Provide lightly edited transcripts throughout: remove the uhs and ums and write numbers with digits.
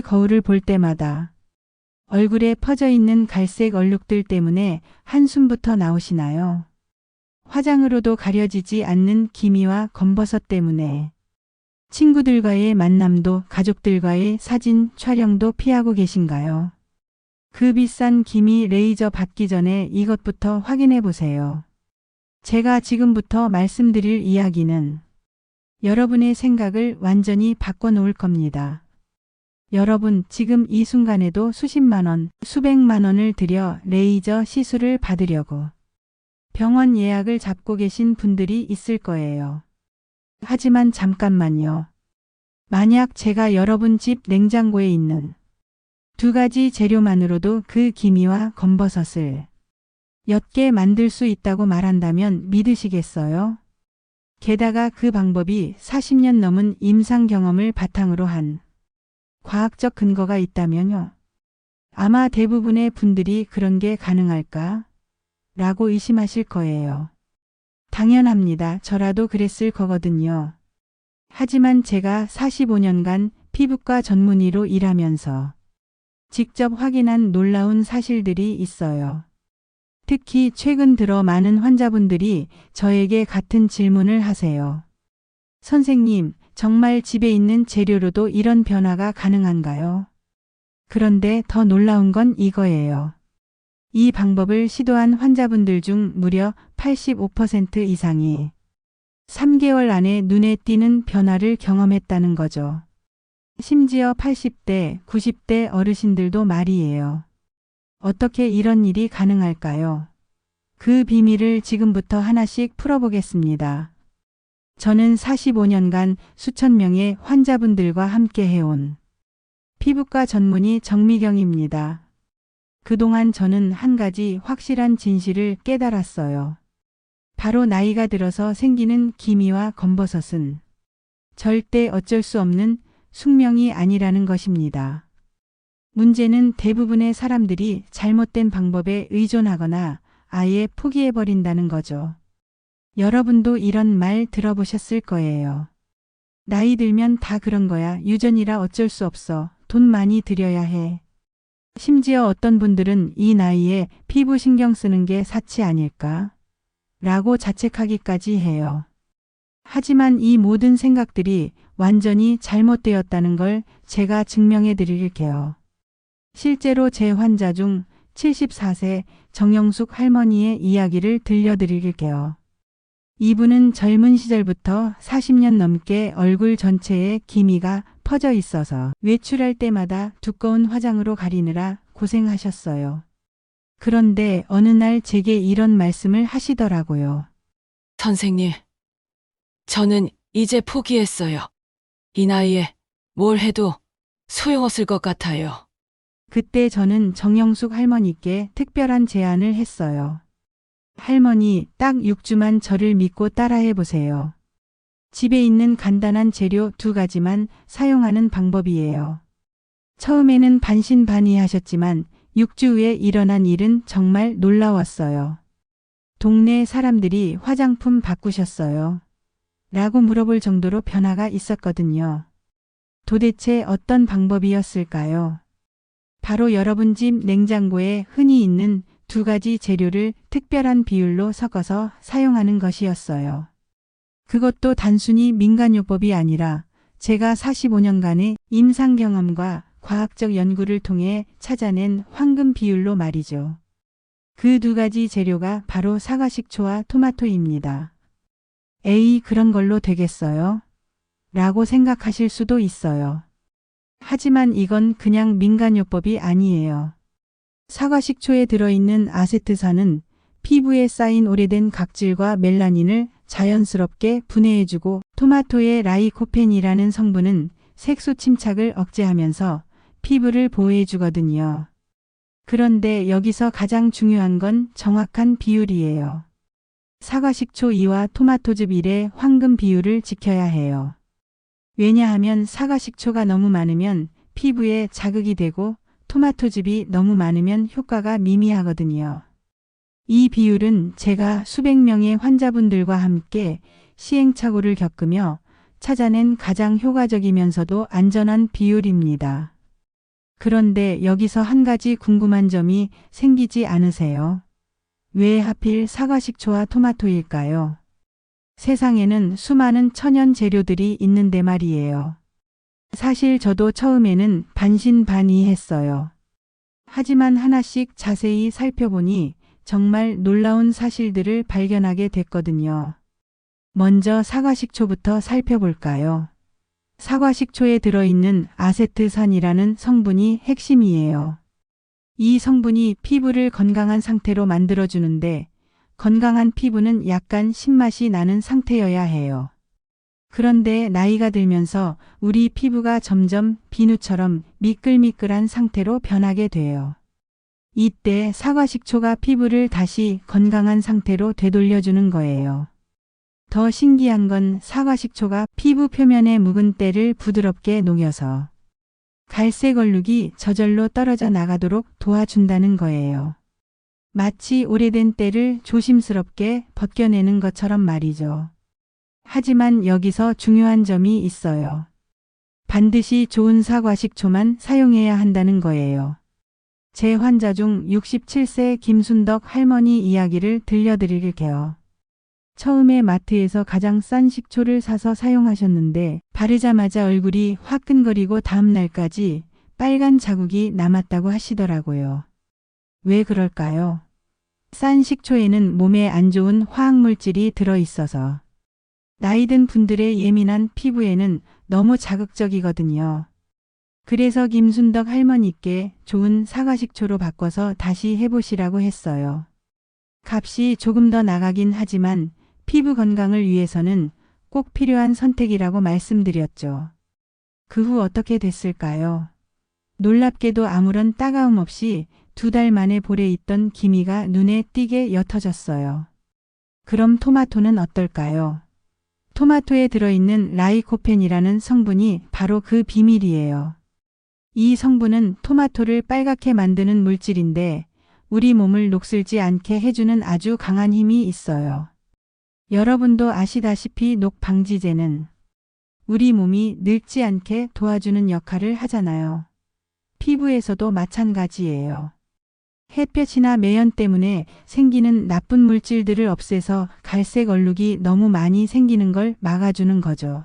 거울을 볼 때마다 얼굴에 퍼져 있는 갈색 얼룩들 때문에 한숨부터 나오시나요? 화장으로도 가려지지 않는 기미와 검버섯 때문에 친구들과의 만남도 가족들과의 사진 촬영도 피하고 계신가요? 그 비싼 기미 레이저 받기 전에 이것부터 확인해 보세요. 제가 지금부터 말씀드릴 이야기는 여러분의 생각을 완전히 바꿔놓을 겁니다. 여러분 지금 이 순간에도 수십만 원, 수백만 원을 들여 레이저 시술을 받으려고 병원 예약을 잡고 계신 분들이 있을 거예요. 하지만 잠깐만요. 만약 제가 여러분 집 냉장고에 있는 두 가지 재료만으로도 그 기미와 검버섯을 옅게 만들 수 있다고 말한다면 믿으시겠어요? 게다가 그 방법이 40년 넘은 임상 경험을 바탕으로 한 과학적 근거가 있다면요. 아마 대부분의 분들이 그런 게 가능할까? 라고 의심하실 거예요. 당연합니다. 저라도 그랬을 거거든요. 하지만 제가 45년간 피부과 전문의로 일하면서 직접 확인한 놀라운 사실들이 있어요. 특히 최근 들어 많은 환자분들이 저에게 같은 질문을 하세요. 선생님, 정말 집에 있는 재료로도 이런 변화가 가능한가요? 그런데 더 놀라운 건 이거예요. 이 방법을 시도한 환자분들 중 무려 85% 이상이 3개월 안에 눈에 띄는 변화를 경험했다는 거죠. 심지어 80대, 90대 어르신들도 말이에요. 어떻게 이런 일이 가능할까요? 그 비밀을 지금부터 하나씩 풀어보겠습니다. 저는 45년간 수천 명의 환자분들과 함께 해온 피부과 전문의 정미경입니다. 그동안 저는 한 가지 확실한 진실을 깨달았어요. 바로 나이가 들어서 생기는 기미와 검버섯은 절대 어쩔 수 없는 숙명이 아니라는 것입니다. 문제는 대부분의 사람들이 잘못된 방법에 의존하거나 아예 포기해버린다는 거죠. 여러분도 이런 말 들어보셨을 거예요. 나이 들면 다 그런 거야. 유전이라 어쩔 수 없어. 돈 많이 들여야 해. 심지어 어떤 분들은 이 나이에 피부 신경 쓰는 게 사치 아닐까? 라고 자책하기까지 해요. 하지만 이 모든 생각들이 완전히 잘못되었다는 걸 제가 증명해 드릴게요. 실제로 제 환자 중 74세 정영숙 할머니의 이야기를 들려드릴게요. 이분은 젊은 시절부터 40년 넘게 얼굴 전체에 기미가 퍼져 있어서 외출할 때마다 두꺼운 화장으로 가리느라 고생하셨어요. 그런데 어느 날 제게 이런 말씀을 하시더라고요. 선생님, 저는 이제 포기했어요. 이 나이에 뭘 해도 소용없을 것 같아요. 그때 저는 정영숙 할머니께 특별한 제안을 했어요. 할머니, 딱 6주만 저를 믿고 따라해 보세요. 집에 있는 간단한 재료 2가지만 사용하는 방법이에요. 처음에는 반신반의하셨지만 6주 후에 일어난 일은 정말 놀라웠어요. 동네 사람들이 화장품 바꾸셨어요. 라고 물어볼 정도로 변화가 있었거든요. 도대체 어떤 방법이었을까요? 바로 여러분 집 냉장고에 흔히 있는 2가지 재료를 특별한 비율로 섞어서 사용하는 것이었어요. 그것도 단순히 민간요법이 아니라 제가 45년간의 임상 경험과 과학적 연구를 통해 찾아낸 황금 비율로 말이죠. 그 2가지 재료가 바로 사과식초와 토마토입니다. 에이, 그런 걸로 되겠어요? 라고 생각하실 수도 있어요. 하지만 이건 그냥 민간요법이 아니에요. 사과식초에 들어있는 아세트산은 피부에 쌓인 오래된 각질과 멜라닌을 자연스럽게 분해해주고, 토마토의 라이코펜이라는 성분은 색소 침착을 억제하면서 피부를 보호해주거든요. 그런데 여기서 가장 중요한 건 정확한 비율이에요. 사과식초 2와 토마토즙 1의 황금 비율을 지켜야 해요. 왜냐하면 사과식초가 너무 많으면 피부에 자극이 되고 토마토즙이 너무 많으면 효과가 미미하거든요. 이 비율은 제가 수백 명의 환자분들과 함께 시행착오를 겪으며 찾아낸 가장 효과적이면서도 안전한 비율입니다. 그런데 여기서 한 가지 궁금한 점이 생기지 않으세요? 왜 하필 사과식초와 토마토일까요? 세상에는 수많은 천연 재료들이 있는데 말이에요. 사실 저도 처음에는 반신반의했어요. 하지만 하나씩 자세히 살펴보니 정말 놀라운 사실들을 발견하게 됐거든요. 먼저 사과식초부터 살펴볼까요? 사과식초에 들어있는 아세트산이라는 성분이 핵심이에요. 이 성분이 피부를 건강한 상태로 만들어주는데 건강한 피부는 약간 신맛이 나는 상태여야 해요. 그런데 나이가 들면서 우리 피부가 점점 비누처럼 미끌미끌한 상태로 변하게 돼요. 이때 사과식초가 피부를 다시 건강한 상태로 되돌려주는 거예요. 더 신기한 건 사과식초가 피부 표면에 묵은 때를 부드럽게 녹여서 갈색 얼룩이 저절로 떨어져 나가도록 도와준다는 거예요. 마치 오래된 때를 조심스럽게 벗겨내는 것처럼 말이죠. 하지만 여기서 중요한 점이 있어요. 반드시 좋은 사과식초만 사용해야 한다는 거예요. 제 환자 중 67세 김순덕 할머니 이야기를 들려드릴게요. 처음에 마트에서 가장 싼 식초를 사서 사용하셨는데 바르자마자 얼굴이 화끈거리고 다음 날까지 빨간 자국이 남았다고 하시더라고요. 왜 그럴까요? 싼 식초에는 몸에 안 좋은 화학물질이 들어있어서 나이든 분들의 예민한 피부에는 너무 자극적이거든요. 그래서 김순덕 할머니께 좋은 사과식초로 바꿔서 다시 해보시라고 했어요. 값이 조금 더 나가긴 하지만 피부 건강을 위해서는 꼭 필요한 선택이라고 말씀드렸죠. 그 후 어떻게 됐을까요? 놀랍게도 아무런 따가움 없이 2달 만에 볼에 있던 기미가 눈에 띄게 옅어졌어요. 그럼 토마토는 어떨까요? 토마토에 들어있는 라이코펜이라는 성분이 바로 그 비밀이에요. 이 성분은 토마토를 빨갛게 만드는 물질인데 우리 몸을 녹슬지 않게 해주는 아주 강한 힘이 있어요. 여러분도 아시다시피 녹방지제는 우리 몸이 늙지 않게 도와주는 역할을 하잖아요. 피부에서도 마찬가지예요. 햇볕이나 매연 때문에 생기는 나쁜 물질들을 없애서 갈색 얼룩이 너무 많이 생기는 걸 막아주는 거죠.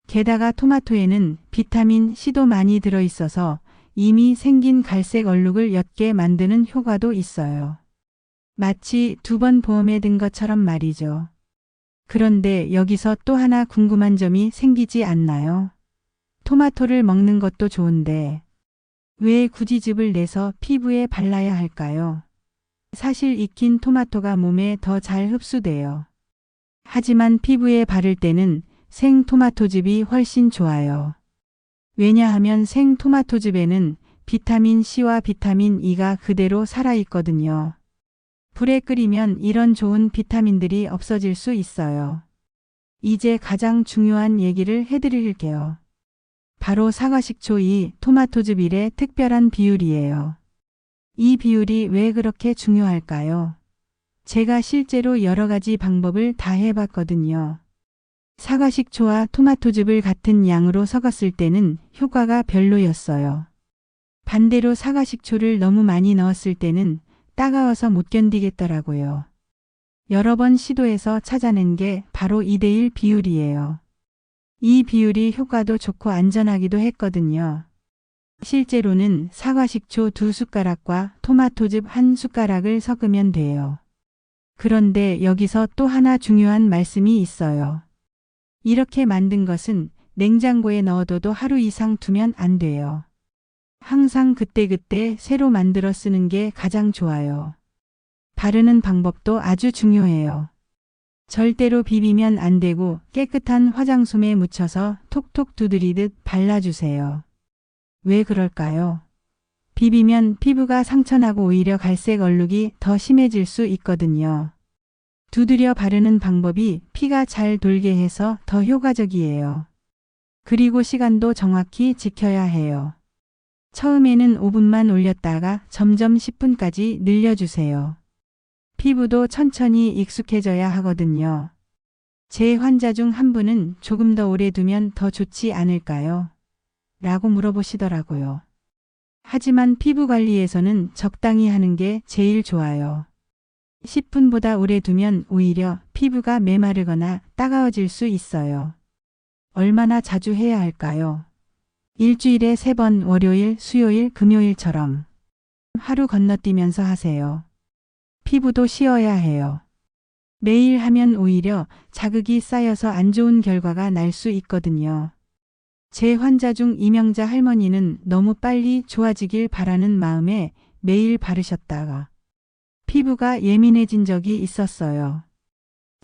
게다가 토마토에는 비타민 C도 많이 들어있어서 이미 생긴 갈색 얼룩을 옅게 만드는 효과도 있어요. 마치 2번 보험에 든 것처럼 말이죠. 그런데 여기서 또 하나 궁금한 점이 생기지 않나요? 토마토를 먹는 것도 좋은데 왜 굳이 즙을 내서 피부에 발라야 할까요? 사실 익힌 토마토가 몸에 더 잘 흡수돼요. 하지만 피부에 바를 때는 생 토마토즙이 훨씬 좋아요. 왜냐하면 생 토마토즙에는 비타민 C와 비타민 E가 그대로 살아있거든요. 불에 끓이면 이런 좋은 비타민들이 없어질 수 있어요. 이제 가장 중요한 얘기를 해드릴게요. 바로 사과식초 2 토마토즙 1의 특별한 비율이에요. 이 비율이 왜 그렇게 중요할까요? 제가 실제로 여러 가지 방법을 다 해봤거든요. 사과식초와 토마토즙을 같은 양으로 섞었을 때는 효과가 별로였어요. 반대로 사과식초를 너무 많이 넣었을 때는 따가워서 못 견디겠더라고요. 여러 번 시도해서 찾아낸 게 바로 2대1 비율이에요. 이 비율이 효과도 좋고 안전하기도 했거든요. 실제로는 사과식초 2숟가락과 토마토즙 1숟가락을 섞으면 돼요. 그런데 여기서 또 하나 중요한 말씀이 있어요. 이렇게 만든 것은 냉장고에 넣어둬도 하루 이상 두면 안 돼요. 항상 그때그때 새로 만들어 쓰는 게 가장 좋아요. 바르는 방법도 아주 중요해요. 절대로 비비면 안 되고 깨끗한 화장솜에 묻혀서 톡톡 두드리듯 발라주세요. 왜 그럴까요? 비비면 피부가 상처나고 오히려 갈색 얼룩이 더 심해질 수 있거든요. 두드려 바르는 방법이 피가 잘 돌게 해서 더 효과적이에요. 그리고 시간도 정확히 지켜야 해요. 처음에는 5분만 올렸다가 점점 10분까지 늘려주세요. 피부도 천천히 익숙해져야 하거든요. 제 환자 중 한 분은 조금 더 오래 두면 더 좋지 않을까요? 라고 물어보시더라고요. 하지만 피부 관리에서는 적당히 하는 게 제일 좋아요. 10분보다 오래 두면 오히려 피부가 메마르거나 따가워질 수 있어요. 얼마나 자주 해야 할까요? 일주일에 3번 월요일, 수요일, 금요일처럼 하루 건너뛰면서 하세요. 피부도 쉬어야 해요. 매일 하면 오히려 자극이 쌓여서 안 좋은 결과가 날 수 있거든요. 제 환자 중 이명자 할머니는 너무 빨리 좋아지길 바라는 마음에 매일 바르셨다가 피부가 예민해진 적이 있었어요.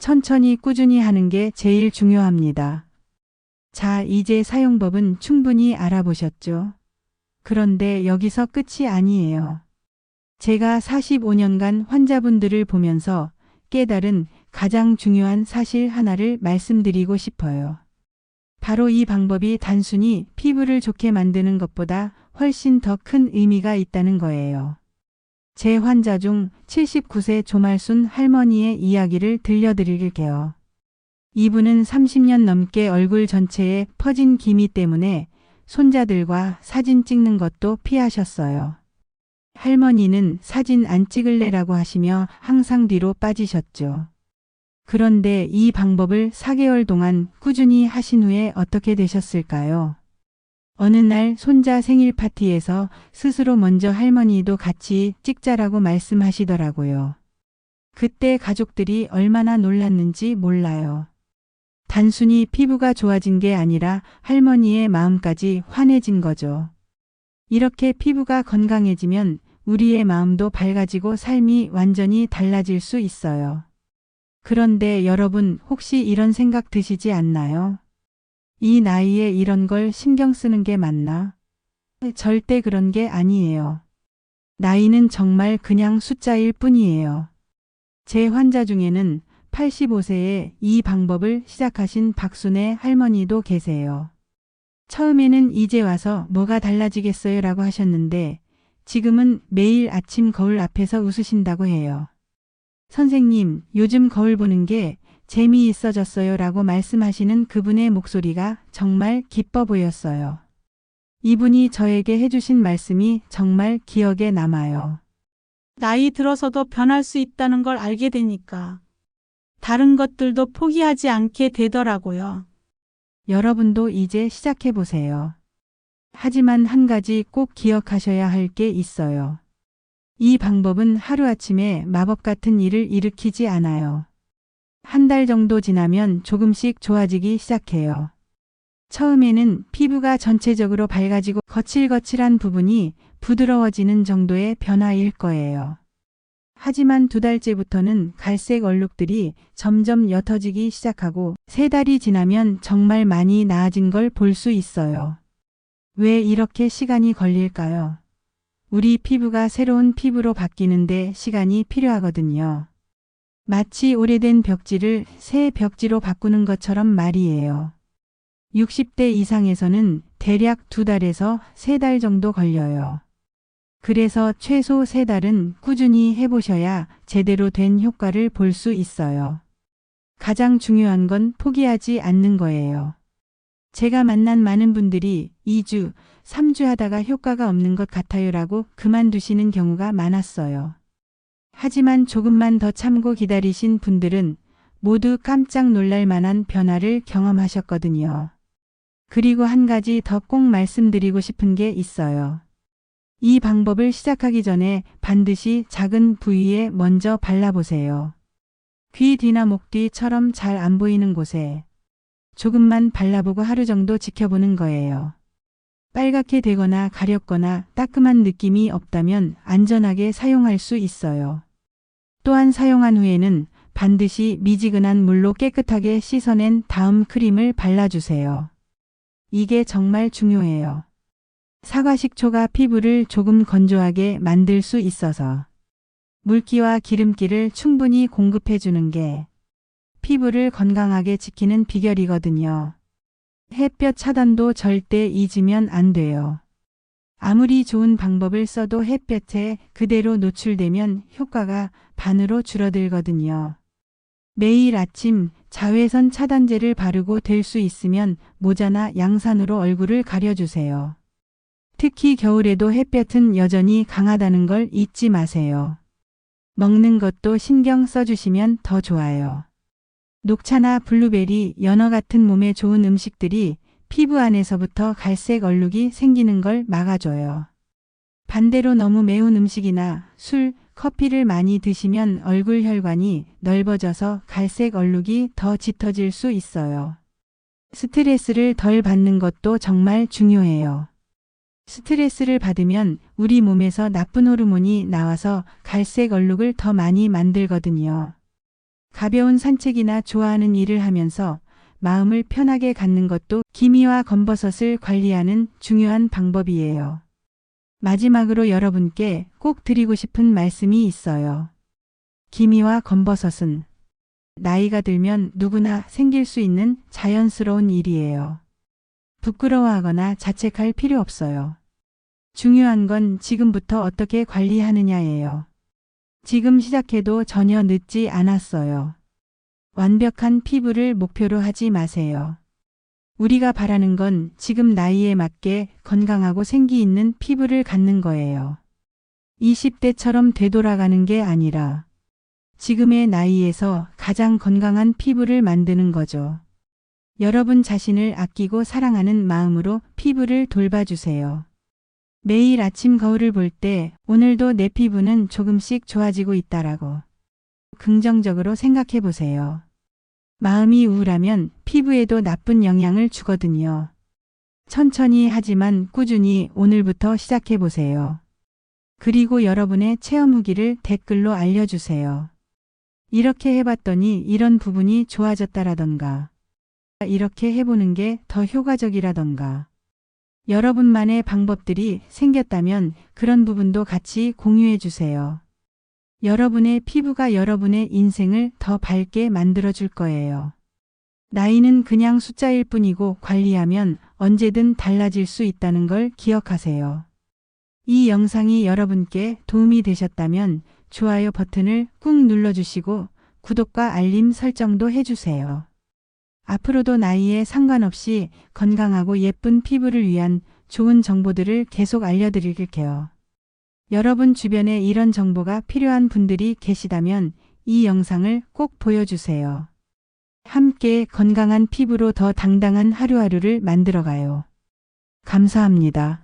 천천히 꾸준히 하는 게 제일 중요합니다. 자, 이제 사용법은 충분히 알아보셨죠? 그런데 여기서 끝이 아니에요. 제가 45년간 환자분들을 보면서 깨달은 가장 중요한 사실 하나를 말씀드리고 싶어요. 바로 이 방법이 단순히 피부를 좋게 만드는 것보다 훨씬 더 큰 의미가 있다는 거예요. 제 환자 중 79세 조말순 할머니의 이야기를 들려드릴게요. 이분은 30년 넘게 얼굴 전체에 퍼진 기미 때문에 손자들과 사진 찍는 것도 피하셨어요. 할머니는 사진 안 찍을래라고 하시며 항상 뒤로 빠지셨죠. 그런데 이 방법을 4개월 동안 꾸준히 하신 후에 어떻게 되셨을까요? 어느 날 손자 생일 파티에서 스스로 먼저 할머니도 같이 찍자라고 말씀하시더라고요. 그때 가족들이 얼마나 놀랐는지 몰라요. 단순히 피부가 좋아진 게 아니라 할머니의 마음까지 환해진 거죠. 이렇게 피부가 건강해지면 우리의 마음도 밝아지고 삶이 완전히 달라질 수 있어요. 그런데 여러분 혹시 이런 생각 드시지 않나요? 이 나이에 이런 걸 신경 쓰는 게 맞나? 절대 그런 게 아니에요. 나이는 정말 그냥 숫자일 뿐이에요. 제 환자 중에는 85세에 이 방법을 시작하신 박순애 할머니도 계세요. 처음에는 이제 와서 뭐가 달라지겠어요 라고 하셨는데 지금은 매일 아침 거울 앞에서 웃으신다고 해요. 선생님, 요즘 거울 보는 게 재미있어졌어요 라고 말씀하시는 그분의 목소리가 정말 기뻐 보였어요. 이분이 저에게 해주신 말씀이 정말 기억에 남아요. 나이 들어서도 변할 수 있다는 걸 알게 되니까 다른 것들도 포기하지 않게 되더라고요. 여러분도 이제 시작해 보세요. 하지만 한 가지 꼭 기억하셔야 할 게 있어요. 이 방법은 하루아침에 마법 같은 일을 일으키지 않아요. 한 달 정도 지나면 조금씩 좋아지기 시작해요. 처음에는 피부가 전체적으로 밝아지고 거칠거칠한 부분이 부드러워지는 정도의 변화일 거예요. 하지만 2달째부터는 갈색 얼룩들이 점점 옅어지기 시작하고 3달이 지나면 정말 많이 나아진 걸 볼 수 있어요. 왜 이렇게 시간이 걸릴까요? 우리 피부가 새로운 피부로 바뀌는데 시간이 필요하거든요. 마치 오래된 벽지를 새 벽지로 바꾸는 것처럼 말이에요. 60대 이상에서는 대략 2달에서 3달 정도 걸려요. 그래서 최소 3달은 꾸준히 해보셔야 제대로 된 효과를 볼 수 있어요. 가장 중요한 건 포기하지 않는 거예요. 제가 만난 많은 분들이 2주, 3주 하다가 효과가 없는 것 같아요라고 그만두시는 경우가 많았어요. 하지만 조금만 더 참고 기다리신 분들은 모두 깜짝 놀랄 만한 변화를 경험하셨거든요. 그리고 한 가지 더 꼭 말씀드리고 싶은 게 있어요. 이 방법을 시작하기 전에 반드시 작은 부위에 먼저 발라보세요. 귀 뒤나 목 뒤처럼 잘 안 보이는 곳에 조금만 발라보고 하루 정도 지켜보는 거예요. 빨갛게 되거나 가렵거나 따끔한 느낌이 없다면 안전하게 사용할 수 있어요. 또한 사용한 후에는 반드시 미지근한 물로 깨끗하게 씻어낸 다음 크림을 발라주세요. 이게 정말 중요해요. 사과식초가 피부를 조금 건조하게 만들 수 있어서 물기와 기름기를 충분히 공급해주는 게 피부를 건강하게 지키는 비결이거든요. 햇볕 차단도 절대 잊으면 안 돼요. 아무리 좋은 방법을 써도 햇볕에 그대로 노출되면 효과가 반으로 줄어들거든요. 매일 아침 자외선 차단제를 바르고 될 수 있으면 모자나 양산으로 얼굴을 가려주세요. 특히 겨울에도 햇볕은 여전히 강하다는 걸 잊지 마세요. 먹는 것도 신경 써주시면 더 좋아요. 녹차나 블루베리, 연어 같은 몸에 좋은 음식들이 피부 안에서부터 갈색 얼룩이 생기는 걸 막아줘요. 반대로 너무 매운 음식이나 술, 커피를 많이 드시면 얼굴 혈관이 넓어져서 갈색 얼룩이 더 짙어질 수 있어요. 스트레스를 덜 받는 것도 정말 중요해요. 스트레스를 받으면 우리 몸에서 나쁜 호르몬이 나와서 갈색 얼룩을 더 많이 만들거든요. 가벼운 산책이나 좋아하는 일을 하면서 마음을 편하게 갖는 것도 기미와 검버섯을 관리하는 중요한 방법이에요. 마지막으로 여러분께 꼭 드리고 싶은 말씀이 있어요. 기미와 검버섯은 나이가 들면 누구나 생길 수 있는 자연스러운 일이에요. 부끄러워하거나 자책할 필요 없어요. 중요한 건 지금부터 어떻게 관리하느냐예요. 지금 시작해도 전혀 늦지 않았어요. 완벽한 피부를 목표로 하지 마세요. 우리가 바라는 건 지금 나이에 맞게 건강하고 생기 있는 피부를 갖는 거예요. 20대처럼 되돌아가는 게 아니라 지금의 나이에서 가장 건강한 피부를 만드는 거죠. 여러분 자신을 아끼고 사랑하는 마음으로 피부를 돌봐주세요. 매일 아침 거울을 볼 때 오늘도 내 피부는 조금씩 좋아지고 있다라고 긍정적으로 생각해 보세요. 마음이 우울하면 피부에도 나쁜 영향을 주거든요. 천천히 하지만 꾸준히 오늘부터 시작해 보세요. 그리고 여러분의 체험 후기를 댓글로 알려주세요. 이렇게 해봤더니 이런 부분이 좋아졌다라던가 이렇게 해보는 게 더 효과적이라던가 여러분만의 방법들이 생겼다면 그런 부분도 같이 공유해 주세요. 여러분의 피부가 여러분의 인생을 더 밝게 만들어줄 거예요. 나이는 그냥 숫자일 뿐이고 관리하면 언제든 달라질 수 있다는 걸 기억하세요. 이 영상이 여러분께 도움이 되셨다면 좋아요 버튼을 꾹 눌러주시고 구독과 알림 설정도 해주세요. 앞으로도 나이에 상관없이 건강하고 예쁜 피부를 위한 좋은 정보들을 계속 알려드릴게요. 여러분 주변에 이런 정보가 필요한 분들이 계시다면 이 영상을 꼭 보여주세요. 함께 건강한 피부로 더 당당한 하루하루를 만들어가요. 감사합니다.